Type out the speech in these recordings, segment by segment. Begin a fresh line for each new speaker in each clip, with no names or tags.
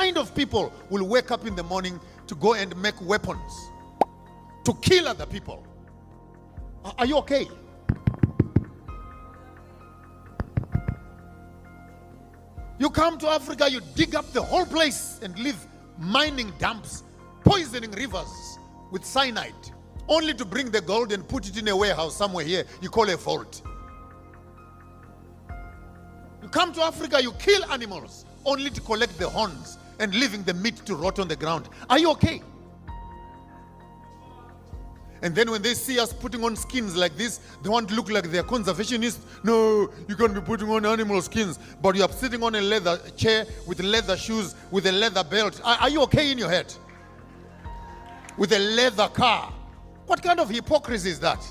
kind of people will wake up in the morning to go and make weapons to kill other people. Are you okay? You come to Africa, you dig up the whole place and leave mining dumps, poisoning rivers with cyanide, only to bring the gold and put it in a warehouse somewhere here you call a vault. You come to Africa, you kill animals, only to collect the horns and leaving the meat to rot on the ground. Are you okay? And then when they see us putting on skins like this, they want to look like they're conservationists. No, you can't be putting on animal skins, but you're sitting on a leather chair with leather shoes, with a leather belt. Are you okay in your head? With a leather car. What kind of hypocrisy is that?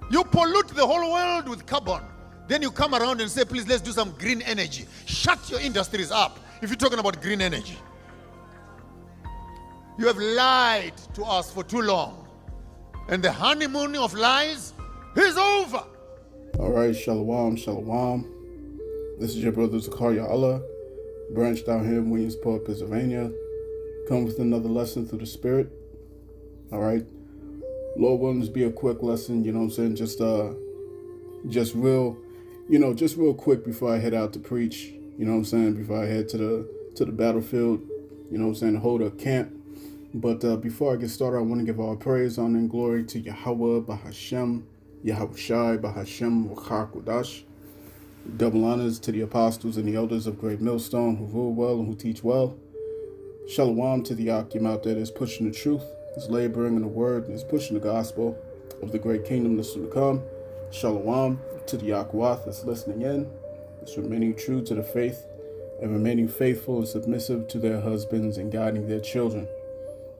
You pollute the whole world with carbon. Then you come around and say, please, let's do some green energy. Shut your industries up if you're talking about green energy. You have lied to us for too long. And the honeymoon of lies is over.
All right, shalom, shalom. This is your brother Zakaria Allah, branched out here in Williamsport, Pennsylvania. Come with another lesson through the Spirit. All right. Lord willing, this be a quick lesson, you know what I'm saying? Just real quick before I head out to preach, you know what I'm saying? Before I head to the battlefield, you know what I'm saying, to hold a camp. But before I get started, I want to give all praise, honor, and glory to Yahweh, Bahashem, Yahushai, Bahashem, Wachar Kodash. Double honors to the apostles and the elders of Great Millstone who rule well and who teach well. Shalom to the Akim out there that's pushing the truth, that's laboring in the word, that's pushing the gospel of the great kingdom that's soon to come. Shalom to the Yakwath that's listening in, that's remaining true to the faith and remaining faithful and submissive to their husbands and guiding their children.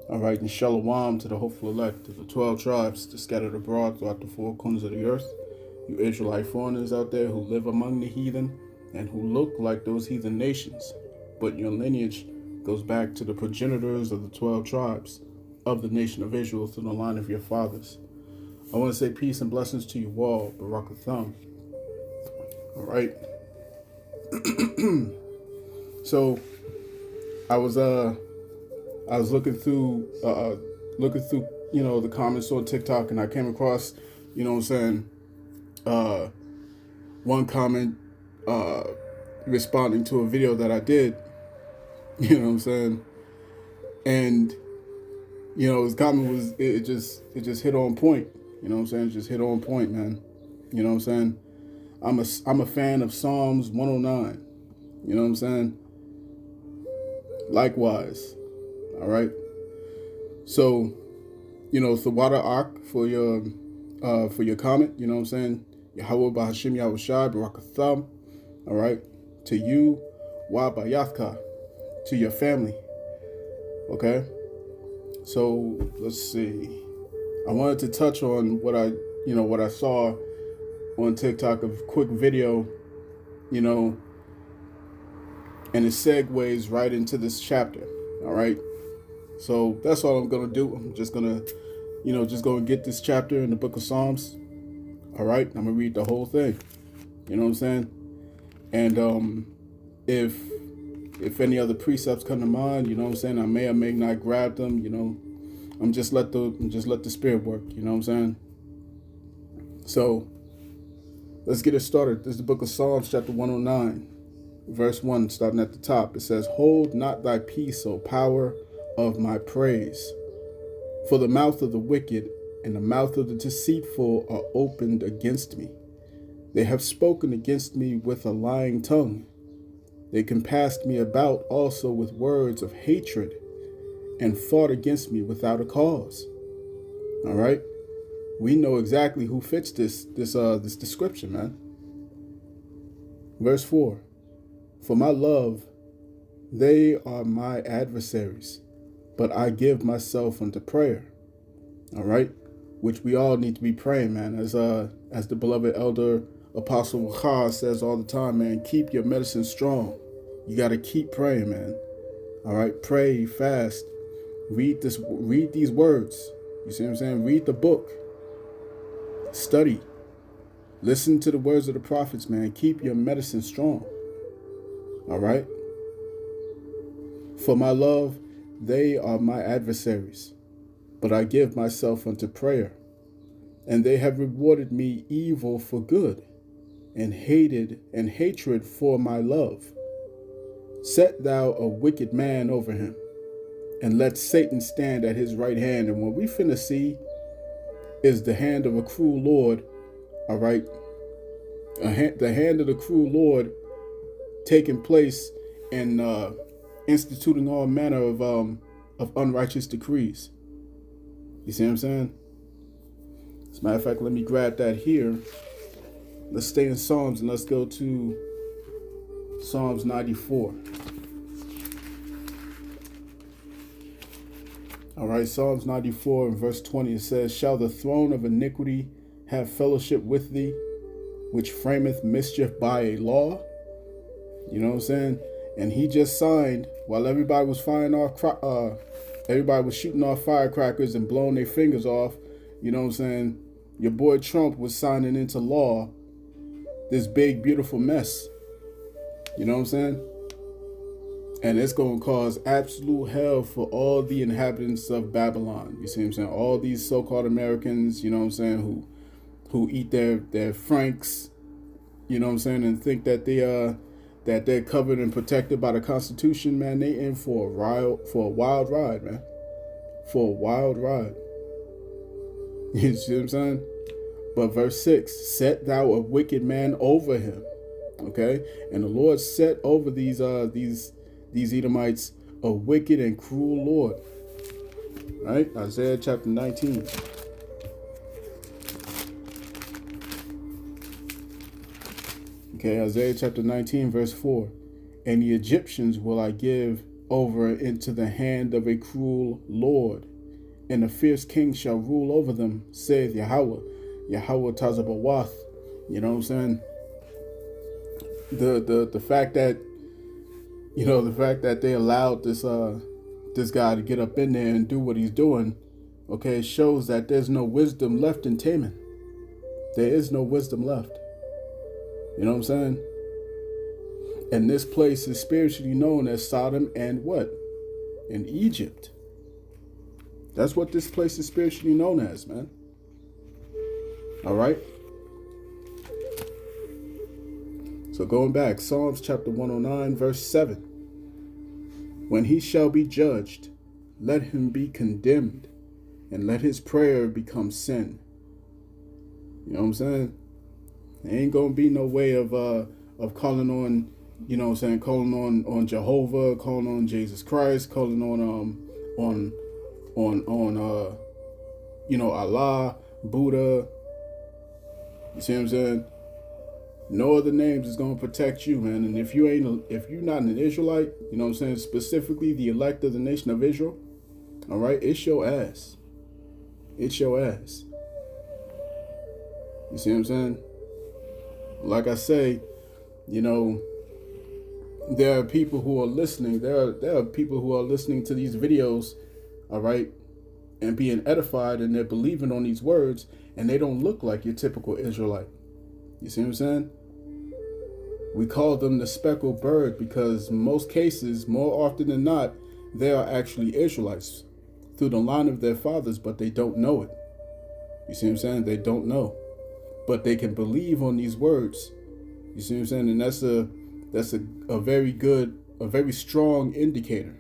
All right, and shalom to the hopeful elect of the 12 tribes that scattered abroad throughout the four corners of the earth. You Israelite foreigners out there who live among the heathen and who look like those heathen nations, but your lineage goes back to the progenitors of the 12 tribes of the nation of Israel through the line of your fathers. I want to say peace and blessings to you all, Barakatham. All right. So I was looking through, the comments on TikTok, and I came across, you know what I'm saying, one comment responding to a video that I did, you know what I'm saying, and, you know, his comment was, it just hit on point, you know what I'm saying, just hit on point, man, you know what I'm saying. I'm a fan of Psalms 109, you know what I'm saying, likewise. All right. So, you know, Thawada Ak for your comment, you know what I'm saying? Yahweh Bahashim Yahushai Barakatham. All right. To you, Wa Bayathka, to your family. Okay. So let's see. I wanted to touch on what I saw on TikTok, a quick video, you know, and it segues right into this chapter. All right. So that's all I'm going to do. I'm just going to, get this chapter in the book of Psalms. All right. I'm going to read the whole thing. You know what I'm saying? And if any other precepts come to mind, you know what I'm saying, I may or may not grab them, you know. I'm just let the Spirit work, you know what I'm saying? So let's get it started. This is the book of Psalms, chapter 109, verse 1, starting at the top. It says, "Hold not thy peace, O power of my praise. For the mouth of the wicked and the mouth of the deceitful are opened against me. They have spoken against me with a lying tongue. They compassed me about also with words of hatred and fought against me without a cause." All right. We know exactly who fits this description, man. Verse 4. "For my love, they are my adversaries, but I give myself unto prayer." All right, which we all need to be praying, man. As the beloved elder Apostle Wachar says all the time, man, keep your medicine strong. You got to keep praying, man. All right, pray, fast, read these words. You see what I'm saying? Read the book, study, listen to the words of the prophets, man. Keep your medicine strong. All right. For my love, they are my adversaries, but I give myself unto prayer. And they have rewarded me evil for good, and hatred for my love. Set thou a wicked man over him, and let Satan stand at his right hand. And what we finna see is the hand of a cruel Lord, all right? The hand of the cruel Lord taking place and instituting all manner of unrighteous decrees. You see what I'm saying? As a matter of fact, let me grab that here. Let's stay in Psalms and let's go to Psalms 94. All right, Psalms 94 and verse 20, it says, Shall the throne of iniquity have fellowship with thee, which frameth mischief by a law? You know what I'm saying? And he just signed, while everybody was firing off, everybody was shooting off firecrackers and blowing their fingers off. You know what I'm saying? Your boy Trump was signing into law this big, beautiful mess. You know what I'm saying? And it's going to cause absolute hell for all the inhabitants of Babylon. You see what I'm saying? All these so-called Americans, you know what I'm saying, who eat their franks, you know what I'm saying, and think that they're covered and protected by the Constitution, man. They in for a wild ride, man. For a wild ride. You see what I'm saying? But verse 6, set thou a wicked man over him. Okay? And the Lord set over these Edomites a wicked and cruel Lord. Right? Isaiah chapter 19. Okay, Isaiah chapter 19, verse 4. And the Egyptians will I give over into the hand of a cruel Lord, and a fierce king shall rule over them, saith Yahweh. Yahweh Tazabawath. You know what I'm saying? The fact that, you know, the fact that they allowed this guy to get up in there and do what he's doing, okay, shows that there's no wisdom left in Teman. There is no wisdom left. You know what I'm saying? And this place is spiritually known as Sodom and what? In Egypt. That's what this place is spiritually known as, man. All right. So going back, Psalms chapter 109, verse 7. When he shall be judged, let him be condemned, and let his prayer become sin. You know what I'm saying? There ain't gonna be no way of calling on, you know what I'm saying, calling on Jehovah, calling on Jesus Christ, calling on you know, Allah, Buddha. You see what I'm saying? No other names is gonna protect you, man. And if you're not an Israelite, you know what I'm saying, specifically the elect of the nation of Israel, all right, it's your ass. It's your ass. You see what I'm saying? Like I say, you know, there are people who are listening. There are people who are listening to these videos, all right, and being edified, and they're believing on these words, and they don't look like your typical Israelite. You see what I'm saying? We call them the speckled bird because most cases, more often than not, they are actually Israelites through the line of their fathers, but they don't know it. You see what I'm saying? They don't know. But they can believe on these words. You see what I'm saying? And that's a very good, a very strong indicator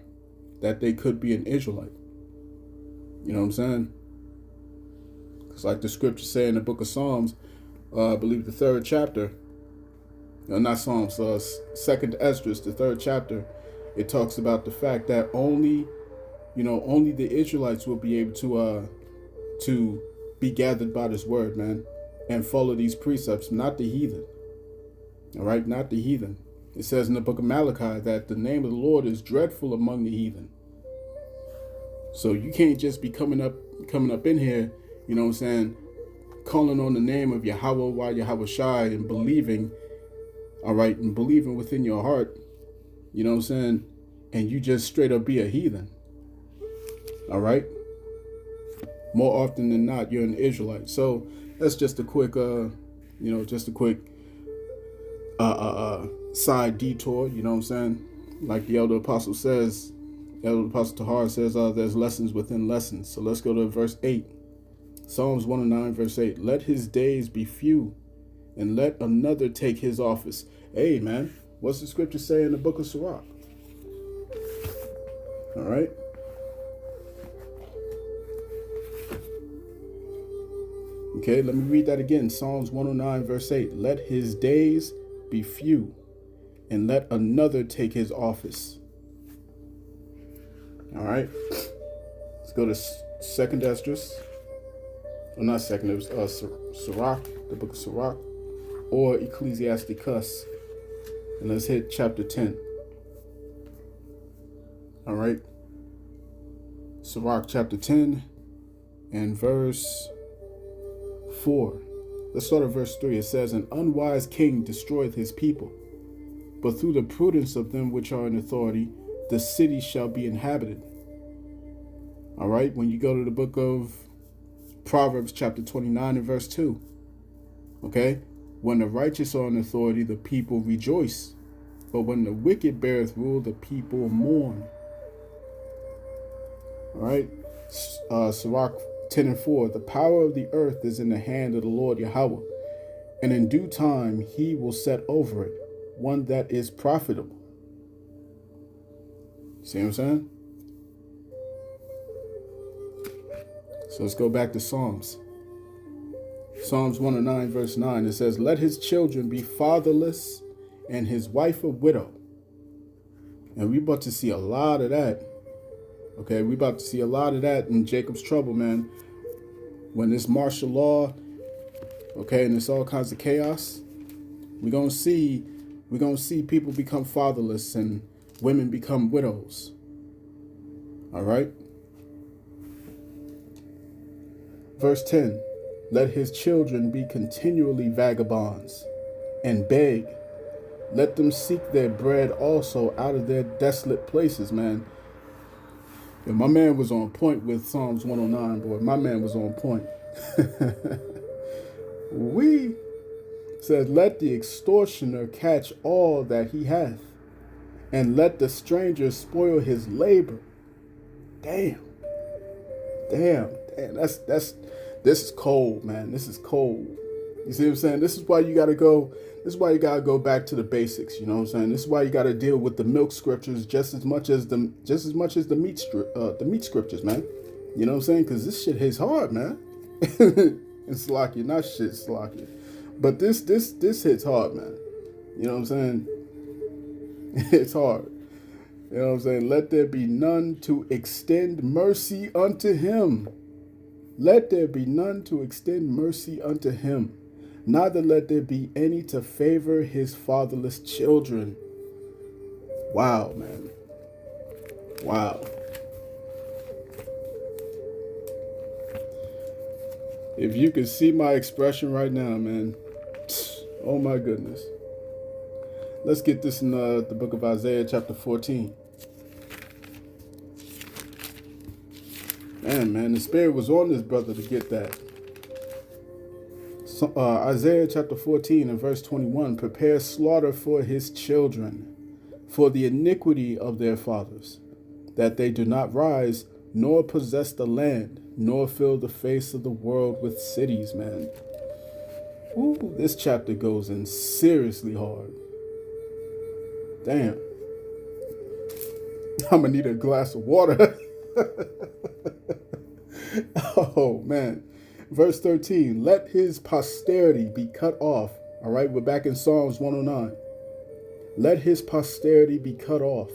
that they could be an Israelite. You know what I'm saying? Because like the scriptures say in the book of Psalms, I believe the 3rd chapter, not Psalms, 2nd Esdras, the 3rd chapter, it talks about the fact that only the Israelites will be able to be gathered by this word, man, and follow these precepts, not the heathen. All right, not the heathen. It says in the book of Malachi that the name of the Lord is dreadful among the heathen. So you can't just be coming up in here, you know what I'm saying, calling on the name of Yahweh, Yahweh Shai, and believing, all right, and believing within your heart, you know what I'm saying, and you just straight up be a heathen. All right. More often than not, you're an Israelite. So that's just a quick, side detour. You know what I'm saying? Like the elder apostle says, Apostle Tahar says there's lessons within lessons. So let's go to verse 8. Psalms 109, verse 8. Let his days be few, and let another take his office. Hey, man, what's the scripture say in the book of Sirach? All right. Okay, let me read that again. Psalms 109, verse 8. Let his days be few, and let another take his office. All right. Let's go to Second Esdras. Well, not Second, it was Sirach, the book of Sirach, or Ecclesiasticus. And let's hit chapter 10. All right. Sirach chapter 10 and verse 4. Let's start at verse 3. It says, an unwise king destroyeth his people, but through the prudence of them which are in authority, the city shall be inhabited. All right. When you go to the book of Proverbs chapter 29 and verse 2. Okay. When the righteous are in authority, the people rejoice. But when the wicked beareth rule, the people mourn. All right. Sirach 10 and 4. The power of the earth is in the hand of the Lord Yahweh, and in due time he will set over it one that is profitable. See what I'm saying? So let's go back to Psalms. Psalms 109 verse 9. It says, let his children be fatherless and his wife a widow. And we about to see a lot of that. Okay, we about to see a lot of that in Jacob's trouble, man. When this martial law, okay, and it's all kinds of chaos, we're gonna see people become fatherless and women become widows. All right. Verse 10, let his children be continually vagabonds and beg. Let them seek their bread also out of their desolate places, man. And my man was on point with Psalms 109, boy. My man was on point. We said, let the extortioner catch all that he hath, and let the stranger spoil his labor. Damn. This is cold, man. This is cold. You see what I'm saying? This is why you gotta go back to the basics. You know what I'm saying? This is why you gotta deal with the milk scriptures just as much as the meat scriptures, man. You know what I'm saying? Because this shit hits hard, man. It's slocky, not shit slocky, but this hits hard, man. You know what I'm saying? It's hard. You know what I'm saying? Let there be none to extend mercy unto him. Let there be none to extend mercy unto him. Neither let there be any to favor his fatherless children. Wow, man. Wow. If you could see my expression right now, man. Oh my goodness. Let's get this in the book of Isaiah chapter 14. Man, the Spirit was on this brother to get that. So, Isaiah chapter 14 and verse 21. Prepare slaughter for his children, for the iniquity of their fathers, that they do not rise, nor possess the land, nor fill the face of the world with cities, man. Ooh, this chapter goes in seriously hard. Damn. I'm gonna need a glass of water. Oh, man. Verse 13, let his posterity be cut off. All right, we're back in Psalms 109. Let his posterity be cut off,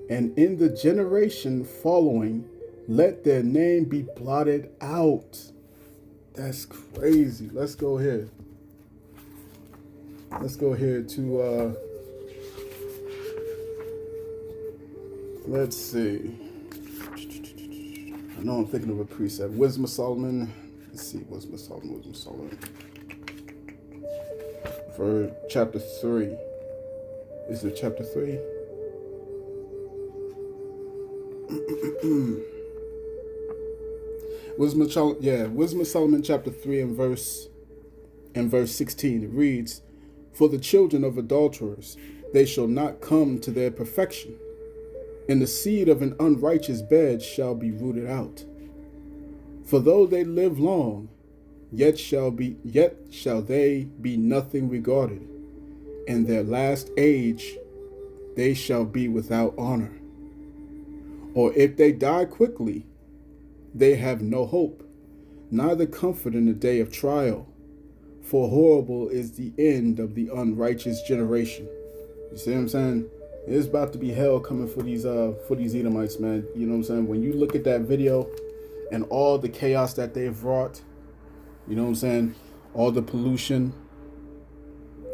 and in the generation following, let their name be blotted out. That's crazy. Let's go here. Let's go here to, let's see. I know I'm thinking of a precept. Wisdom of Solomon. Let's see. Wisdom of Solomon. For chapter 3. Is it chapter 3? Wisdom of Solomon chapter 3 and verse 16. It reads, for the children of adulterers, they shall not come to their perfection, and the seed of an unrighteous bed shall be rooted out. For though they live long, yet shall they be nothing regarded. In their last age they shall be without honor. Or if they die quickly, they have no hope, neither comfort in the day of trial. For horrible is the end of the unrighteous generation. You see what I'm saying? It's about to be hell coming for these Edomites, man. You know what I'm saying? When you look at that video and all the chaos that they've wrought, you know what I'm saying? All the pollution,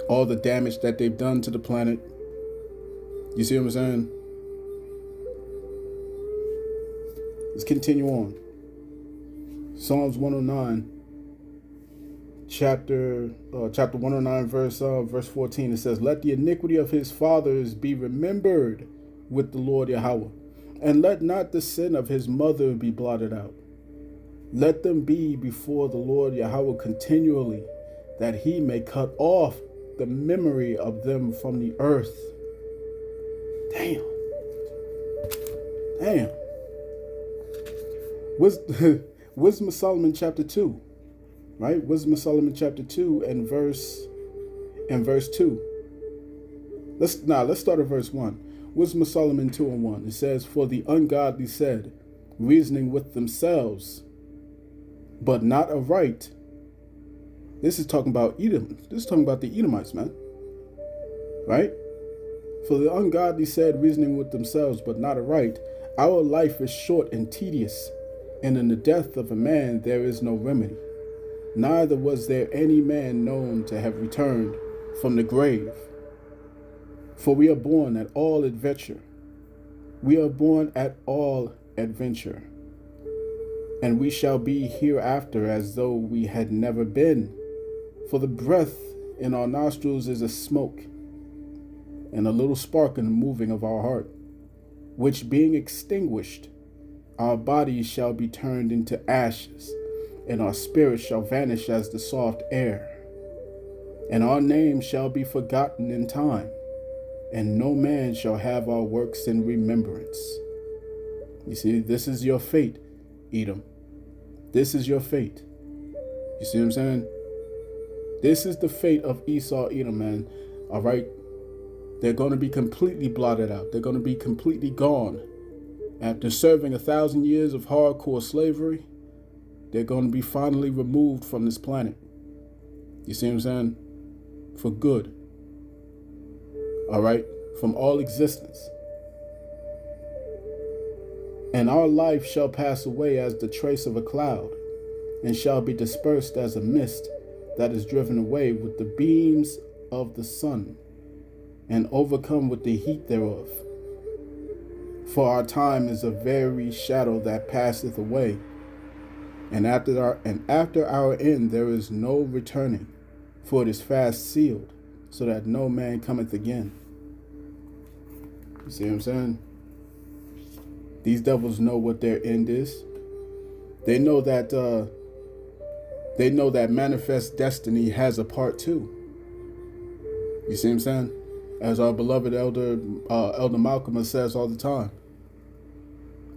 all the damage that they've done to the planet. You see what I'm saying? Let's continue on. Psalms 109. Chapter 109, verse 14, it says, "Let the iniquity of his fathers be remembered with the Lord Yahweh, and let not the sin of his mother be blotted out. Let them be before the Lord Yahweh continually, that he may cut off the memory of them from the earth." Damn. Wisdom of Solomon chapter 2. Right? Wisdom of Solomon chapter 2 and verse 2. Let's start at verse 1. Wisdom of Solomon 2 and 1. It says, "For the ungodly said, reasoning with themselves, but not aright." This is talking about Edom. This is talking about the Edomites, man. Right? "For the ungodly said, reasoning with themselves, but not aright, our life is short and tedious, and in the death of a man there is no remedy. Neither was there any man known to have returned from the grave. For we are born at all adventure. We are born at all adventure. And we shall be hereafter as though we had never been. For the breath in our nostrils is a smoke, and a little spark in the moving of our heart, which being extinguished, our bodies shall be turned into ashes, and our spirits shall vanish as the soft air. And our name shall be forgotten in time, and no man shall have our works in remembrance." You see, this is your fate, Edom. This is your fate. You see what I'm saying? This is the fate of Esau, Edom, man. All right? They're going to be completely blotted out. They're going to be completely gone. After serving 1,000 years of hardcore slavery, they're going to be finally removed from this planet. You see what I'm saying? For good. All right? From all existence. "And our life shall pass away as the trace of a cloud, and shall be dispersed as a mist that is driven away with the beams of the sun, and overcome with the heat thereof. For our time is a very shadow that passeth away, and after our end there is no returning, for it is fast sealed, so that no man cometh again." You see what I'm saying? These devils know what their end is. They know that manifest destiny has a part 2. You see what I'm saying? As our beloved Elder Malcolm says all the time.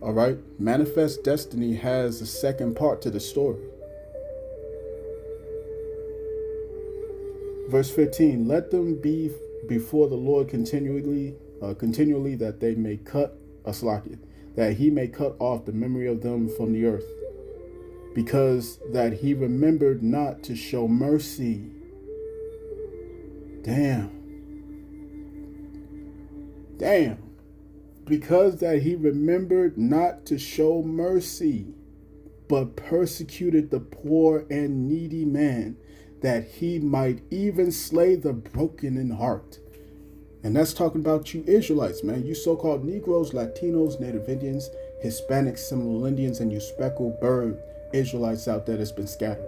All right? Manifest destiny has a second part to the story. Verse 15, "Let them be before the Lord continually that they may that he may cut off the memory of them from the earth, because that he remembered not to show mercy." Damn. "Because that he remembered not to show mercy, but persecuted the poor and needy man, that he might even slay the broken in heart." And that's talking about you Israelites, man. You so-called Negroes, Latinos, Native Indians, Hispanics, Seminole Indians, and you speckled bird Israelites out there that's been scattered.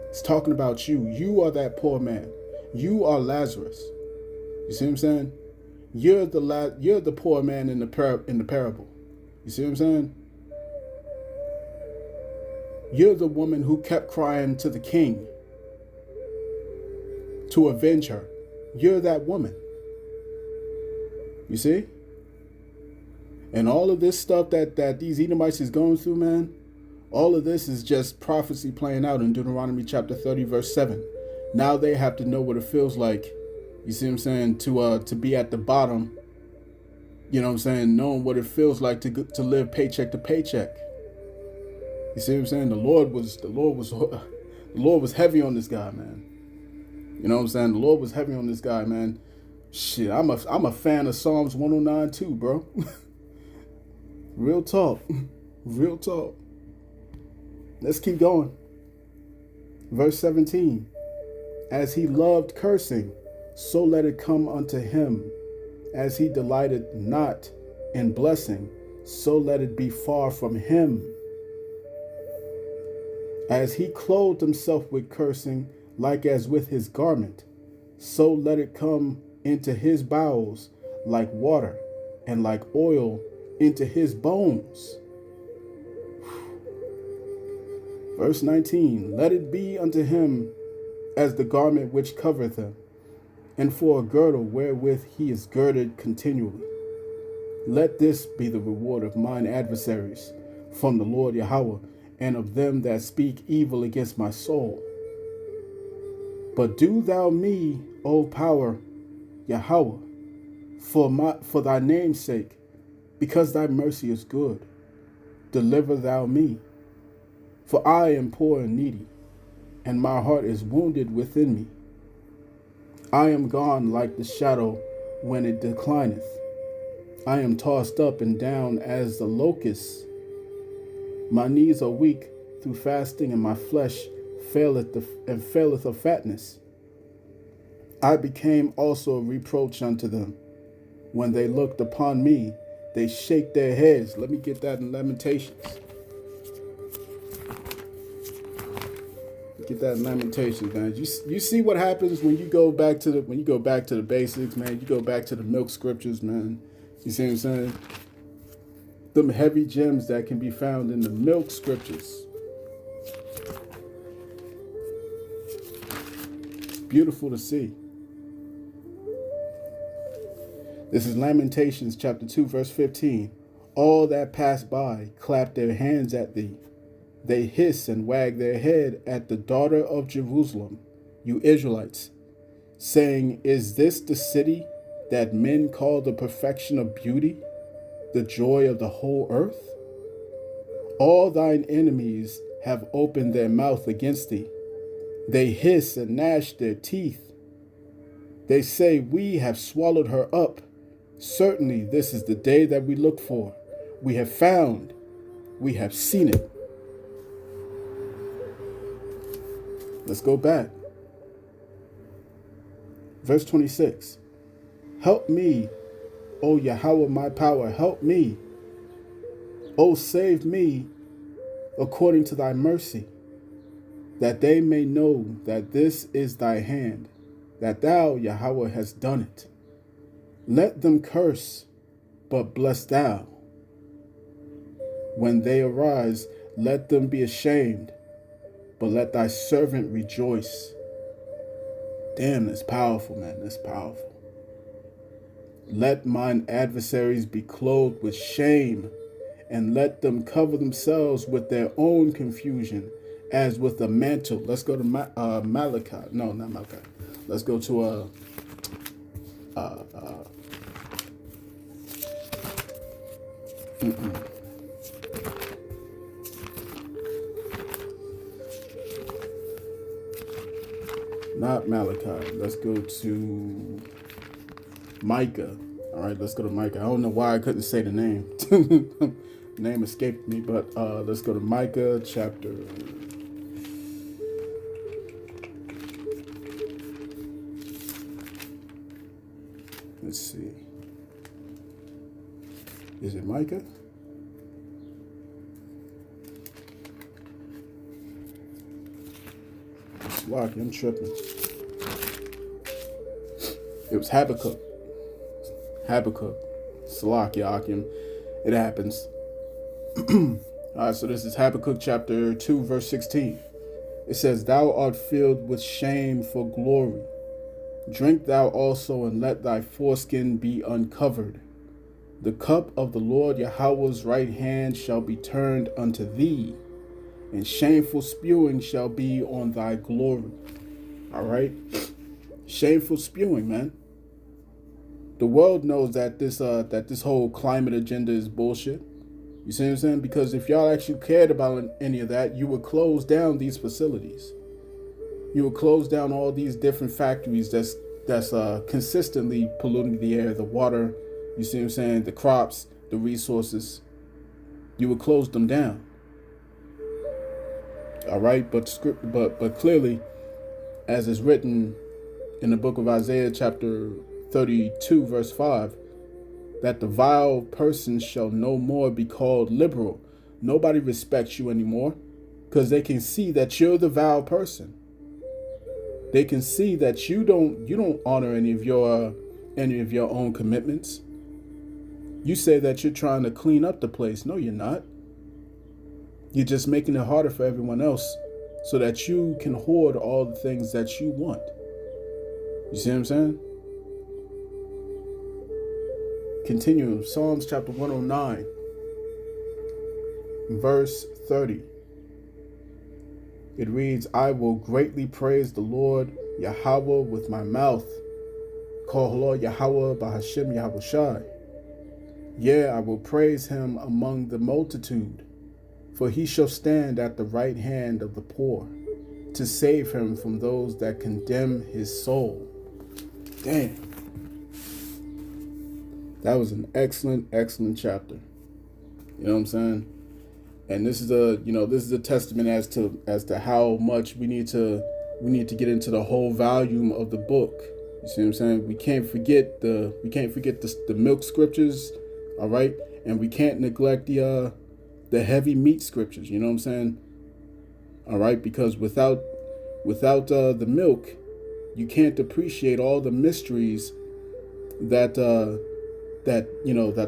It's talking about you. You are that poor man. You are Lazarus. You see what I'm saying? You're the poor man in the parable. You see what I'm saying? You're the woman who kept crying to the king to avenge her. You're that woman. You see? And all of this stuff that these Edomites is going through, man, all of this is just prophecy playing out in Deuteronomy chapter 30, verse 7. Now they have to know what it feels like, you see what I'm saying, to be at the bottom, you know what I'm saying, knowing what it feels like to live paycheck to paycheck. You see what I'm saying? The Lord was heavy on this guy, man. You know what I'm saying? The Lord was heavy on this guy, man. Shit, I'm a fan of Psalms 109 too, bro. Real talk. Real talk. Let's keep going. Verse 17. As he loved cursing, so let it come unto him. As he delighted not in blessing, so let it be far from him. As he clothed himself with cursing, like as with his garment, so let it come into his bowels like water, and like oil into his bones. Verse 19, let it be unto him as the garment which covereth him, and for a girdle wherewith he is girded continually. Let this be the reward of mine adversaries from the Lord Yahweh, and of them that speak evil against my soul. But do thou me, O power, Yahweh, for thy name's sake, because thy mercy is good, deliver thou me. For I am poor and needy, and my heart is wounded within me. I am gone like the shadow when it declineth. I am tossed up and down as the locust. My knees are weak through fasting, and my flesh faileth of fatness. I became also a reproach unto them. When they looked upon me, they shake their heads. Let me get that in Lamentations. Get that in Lamentations, man. You see what happens when you go back to the basics, man. You go back to the milk scriptures, man. You see what I'm saying? Them heavy gems that can be found in the milk scriptures. It's beautiful to see. This is Lamentations chapter 2, verse 15. All that pass by clap their hands at thee. They hiss and wag their head at the daughter of Jerusalem, you Israelites, saying, is this the city that men call the perfection of beauty, the joy of the whole earth? All thine enemies have opened their mouth against thee. They hiss and gnash their teeth. They say, we have swallowed her up. Certainly this is the day that we looked for. We have found, we have seen it. Let's go back. Verse 26. Help me, O Yahweh, my power, help me. O save me according to thy mercy, that they may know that this is thy hand, that thou, Yahweh, hast done it. Let them curse, but bless thou. When they arise, let them be ashamed, but let thy servant rejoice. Damn, that's powerful, man. That's powerful. Let mine adversaries be clothed with shame, and let them cover themselves with their own confusion, as with a mantle. Let's go to Malachi. No, not Malachi. Let's go to not Malachi. Let's go to Micah. All right, let's go to Micah. I don't know why I couldn't say the name. The name escaped me, but let's go to Micah chapter. Let's see. Is it Micah? Lucky, I'm tripping. It was Habakkuk. Salakia Akim. It happens. All right, so this is Habakkuk chapter 2, verse 16. It says, thou art filled with shame for glory. Drink thou also, and let thy foreskin be uncovered. The cup of the Lord Yahweh's right hand shall be turned unto thee, and shameful spewing shall be on thy glory. All right? Shameful spewing, man. The world knows that this whole climate agenda is bullshit. You see what I'm saying? Because if y'all actually cared about any of that, you would close down these facilities. You would close down all these different factories that's consistently polluting the air, the water, you see what I'm saying, the crops, the resources. You would close them down. All right, but clearly, as is written in the book of Isaiah, chapter 32, verse 5, that the vile person shall no more be called liberal. Nobody respects you anymore because they can see that you're the vile person. They can see that you don't honor any of your own commitments. You say that you're trying to clean up the place. No, you're not. You're just making it harder for everyone else so that you can hoard all the things that you want. You see what I'm saying? Continue. Psalms chapter 109, verse 30. It reads, I will greatly praise the Lord Yahweh with my mouth. Call Lord Yahweh Bahashem Yahushai. Yea, I will praise him among the multitude, for he shall stand at the right hand of the poor, to save him from those that condemn his soul. Damn. That was an excellent chapter. You know what I'm saying? And this is a testament as to how much we need to get into the whole volume of the book. You see what I'm saying? We can't forget the milk scriptures, all right? And we can't neglect the heavy meat scriptures, you know what I'm saying? All right, because without the milk, you can't appreciate all the mysteries that the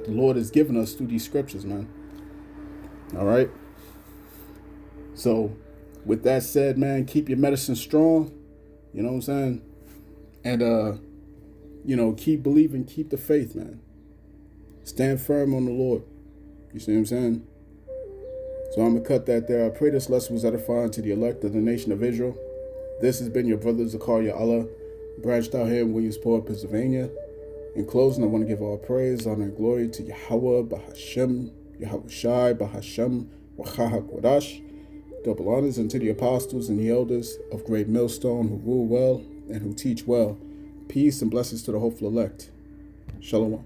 Lord has given us through these scriptures, man. All right. So with that said, man, keep your medicine strong. You know what I'm saying? And keep believing, keep the faith, man. Stand firm on the Lord. You see what I'm saying? So I'm gonna cut that there. I pray this lesson was edifying to the elect of the nation of Israel. This has been your brother Zakaria Allah, branched out here in Williamsport, Pennsylvania. In closing, I want to give all praise, honor, and glory to Yahweh, Bahashem, Yahushai, Bahashem, Wachaha Kodash. Double honors unto the apostles and the elders of Great Millstone who rule well and who teach well. Peace and blessings to the hopeful elect. Shalom.